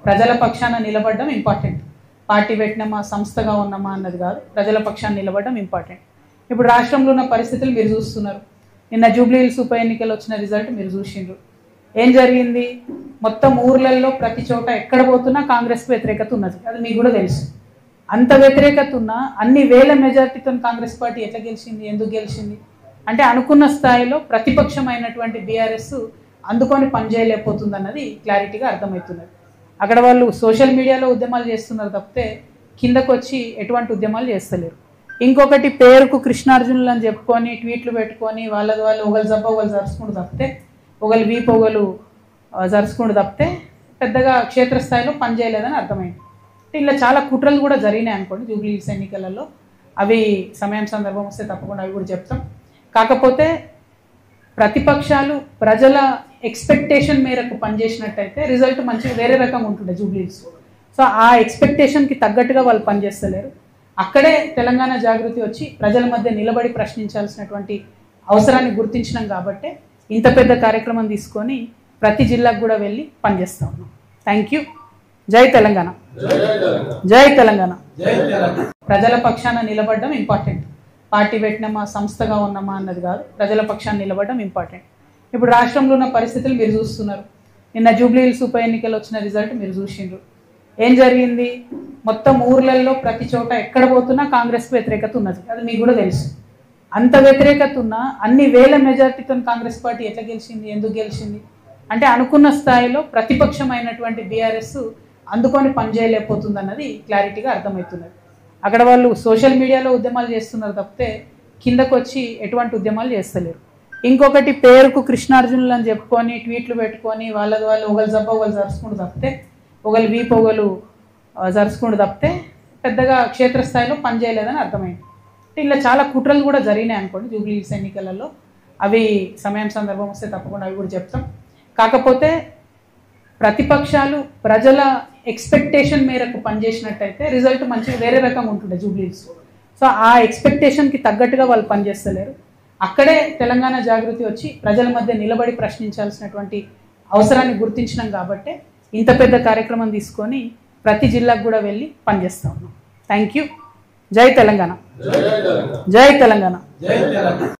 ప్రజల పక్షాన నిలబడడం ఇంపార్టెంట్. పార్టీ పెట్టినామా సంస్థగా ఉన్నామా అన్నది కాదు, ప్రజల పక్షాన నిలబడడం ఇంపార్టెంట్. ఇప్పుడు రాష్ట్రంలో ఉన్న పరిస్థితులు మీరు చూస్తున్నారు. నిన్న జూబ్లీ హిల్స్ ఉప ఎన్నికలు వచ్చిన రిజల్ట్ మీరు చూసిండ్రు. ఏం జరిగింది? మొత్తం ఊర్లలో ప్రతి చోట ఎక్కడ పోతున్నా కాంగ్రెస్ వ్యతిరేకత ఉన్నది, అది మీకు కూడా తెలుసు. అంత వ్యతిరేకత ఉన్నా అన్ని వేల మెజార్టీతో కాంగ్రెస్ పార్టీ ఎట్లా గెలిచింది, ఎందుకు గెలిచింది అంటే అనుకున్న స్థాయిలో ప్రతిపక్షమైనటువంటి బీఆర్ఎస్ అందుకొని పనిచేయలేకపోతుంది అన్నది క్లారిటీగా అర్థమవుతున్నది. అక్కడ వాళ్ళు సోషల్ మీడియాలో ఉద్యమాలు చేస్తున్నారు తప్పితే కిందకు వచ్చి ఎటువంటి ఉద్యమాలు చేస్తలేరు. ఇంకొకటి పేరుకు కృష్ణార్జునులు అని చెప్పుకొని ట్వీట్లు పెట్టుకొని వాళ్ళది వాళ్ళు ఒకళ్ళు జబ్బ ఒకళ్ళు జరుచుకుంటూ తప్పితే ఒకళ్ళు వీపు ఒకళ్ళు జరుచుకుంటూ తప్పితే పెద్దగా క్షేత్రస్థాయిలో పనిచేయలేదని అర్థమైంది. ఇలా చాలా కుట్రలు కూడా జరిగినాయి అనుకోండి జూబ్లీ హిల్స్ ఎన్నికలలో. అవి సమయం సందర్భం వస్తే తప్పకుండా అవి కూడా చెప్తాం. కాకపోతే ప్రతిపక్షాలు ప్రజల ఎక్స్పెక్టేషన్ మేరకు పనిచేసినట్టయితే రిజల్ట్ మంచిగా వేరే రకంగా ఉంటుండే జూబ్లీ హిల్స్. సో ఆ ఎక్స్పెక్టేషన్కి తగ్గట్టుగా వాళ్ళు పనిచేస్తలేరు. అక్కడే తెలంగాణ జాగృతి వచ్చి ప్రజల మధ్య నిలబడి ప్రశ్నించాల్సినటువంటి అవసరాన్ని గుర్తించినాం కాబట్టి ఇంత పెద్ద కార్యక్రమం తీసుకొని ప్రతి జిల్లాకు కూడా వెళ్ళి పనిచేస్తా ఉన్నాం. Thank you. జై తెలంగాణ, జై తెలంగాణ. ప్రజల పక్షాన నిలబడడం ఇంపార్టెంట్. పార్టీ పెట్టినామా సంస్థగా ఉన్నామా అన్నది కాదు, ప్రజల పక్షాన నిలబడడం ఇంపార్టెంట్. ఇప్పుడు రాష్ట్రంలో ఉన్న పరిస్థితులు మీరు చూస్తున్నారు. నిన్న జూబ్లీ హిల్స్ ఉప ఎన్నికలు వచ్చిన రిజల్ట్ మీరు చూసిండ్రు. ఏం జరిగింది? మొత్తం ఊర్లలో ప్రతి చోట ఎక్కడ పోతున్నా కాంగ్రెస్ వ్యతిరేకత ఉన్నది, అది మీకు కూడా తెలుసు. అంత వ్యతిరేకత ఉన్నా అన్ని వేల మెజార్టీతో కాంగ్రెస్ పార్టీ ఎట్లా గెలిచింది, ఎందుకు గెలిచింది అంటే అనుకున్న స్థాయిలో ప్రతిపక్షమైనటువంటి బీఆర్ఎస్ అందుకొని పనిచేయలేకపోతుంది అన్నది క్లారిటీగా అర్థమవుతున్నది. అక్కడ వాళ్ళు సోషల్ మీడియాలో ఉద్యమాలు చేస్తున్నారు తప్పితే కిందకు వచ్చి ఎటువంటి ఉద్యమాలు చేస్తలేరు. ఇంకొకటి పేరుకు కృష్ణార్జునులు అని చెప్పుకొని ట్వీట్లు పెట్టుకొని వాళ్ళది వాళ్ళు ఒకళ్ళు జబ్బ ఒకళ్ళు జరుచుకుంటూ తప్పితే ఒకళ్ళు వీపు ఒకళ్ళు జరుచుకుంటూ తప్పితే పెద్దగా క్షేత్రస్థాయిలో పనిచేయలేదని అర్థమైంది. ఇలా చాలా కుట్రలు కూడా జరిగినాయి అనుకోండి జూబ్లీ హిల్స్ ఎన్నికలలో. అవి సమయం సందర్భం వస్తే తప్పకుండా అవి కూడా చెప్తాం. కాకపోతే ప్రతిపక్షాలు ప్రజల ఎక్స్పెక్టేషన్ మేరకు పనిచేసినట్టయితే రిజల్ట్ మంచిగా వేరే రకంగా ఉంటుండే జూబ్లీ హిల్స్. సో ఆ ఎక్స్పెక్టేషన్కి తగ్గట్టుగా వాళ్ళు పనిచేస్తలేరు. అక్కడే తెలంగాణ జాగృతి వచ్చి ప్రజల మధ్య నిలబడి ప్రశ్నించాల్సినటువంటి అవసరాన్ని గుర్తించినాం కాబట్టి ఇంత పెద్ద కార్యక్రమం తీసుకొని ప్రతి జిల్లాకు కూడా వెళ్ళి పనిచేస్తా ఉన్నాం. Thank you. జై తెలంగాణ, జై తెలంగాణ.